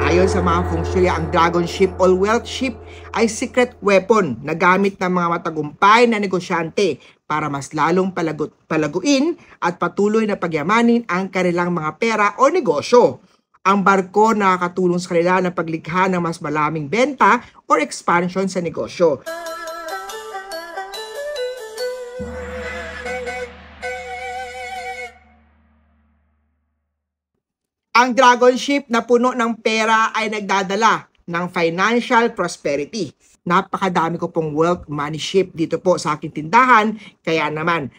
Ayon sa mga feng shui, ang dragon ship o wealth ship ay secret weapon na gamit ng mga matagumpay na negosyante para mas lalong palaguin at patuloy na pagyamanin ang kanilang mga pera o negosyo. Ang barko nakakatulong sa kanila na paglikha ng mas maraming benta or expansion sa negosyo. Ang dragon ship na puno ng pera ay nagdadala ng financial prosperity. Napakadami ko pong wealth money ship dito po sa aking tindahan. Kaya naman,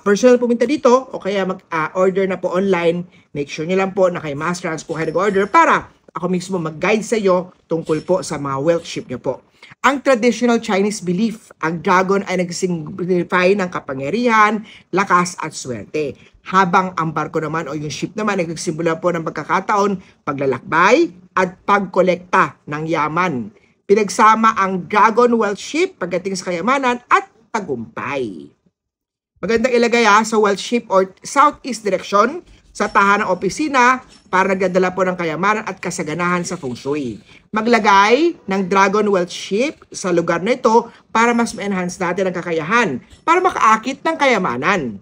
personal pumunta dito o kaya mag-order na po online. Make sure nyo lang po na kay Mass Trans po kayo nag-order para ako mismo mag-guide sa iyo tungkol po sa mga wealth ship nyo po. Ang traditional Chinese belief, ang dragon ay nag-signify ng kapangyarihan, lakas at swerte. Habang ang barko naman o yung ship naman ay nagsimbula po ng pagkakataon, paglalakbay at pagkolekta ng yaman. Pinagsama ang dragon wealth ship pagdating sa kayamanan at tagumpay. Magandang ilagay sa wealth ship or southeast direction sa tahanang opisina para nagdadala po ng kayamanan at kasaganahan sa feng shui. Maglagay ng dragon wealth ship sa lugar na ito para mas ma-enhance natin ang kakayahan para makaakit ng kayamanan.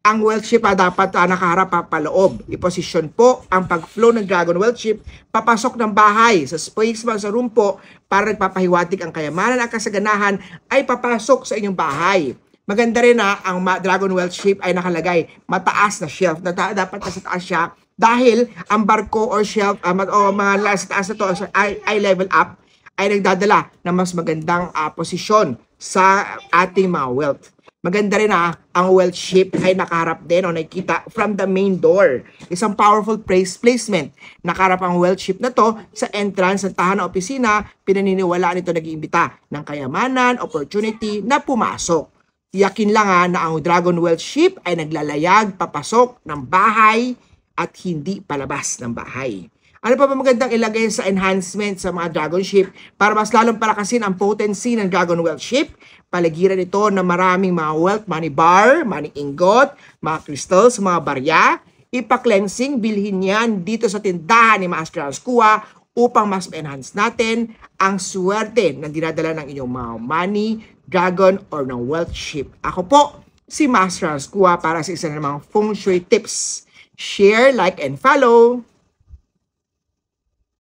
Ang wealth ship dapat nakaharap paloob. I-position po ang pag-flow ng dragon wealth ship papasok ng bahay sa space man sa room po para nagpapahiwatig ang kayamanan at kasaganahan ay papasok sa inyong bahay. Maganda rin ang dragon wealth ship ay nakalagay mataas na shelf na dapat nasa taas siya dahil ang barko or shelf o mga nasa taas na to ay level up ay nagdadala ng mas magandang posisyon sa ating mga wealth. Maganda rin ang wealth ship ay nakaharap din o nakikita from the main door. Isang powerful placement. Nakaharap ang wealth ship na to sa entrance ng tahanan o opisina, pinaniniwalaan nito nag-iimbita ng kayamanan, opportunity na pumasok. Tiyakin lang na ang dragon wealth ship ay naglalayag papasok ng bahay at hindi palabas ng bahay. Ano pa ba magandang ilagay sa enhancement sa mga dragon ship para mas lalong palakasin ang potency ng dragon wealth ship? Paligiran ito ng maraming mga wealth, money bar, money ingot, mga crystals, mga barya. Ipa-cleansing, bilhin yan dito sa tindahan ni Master Ascua upang mas enhance natin ang swerte na dinadala ng inyong mga money, dragon, or ng wealth ship. Ako po, si Master Ascua para sa isa ng mga feng shui tips. Share, like, and follow!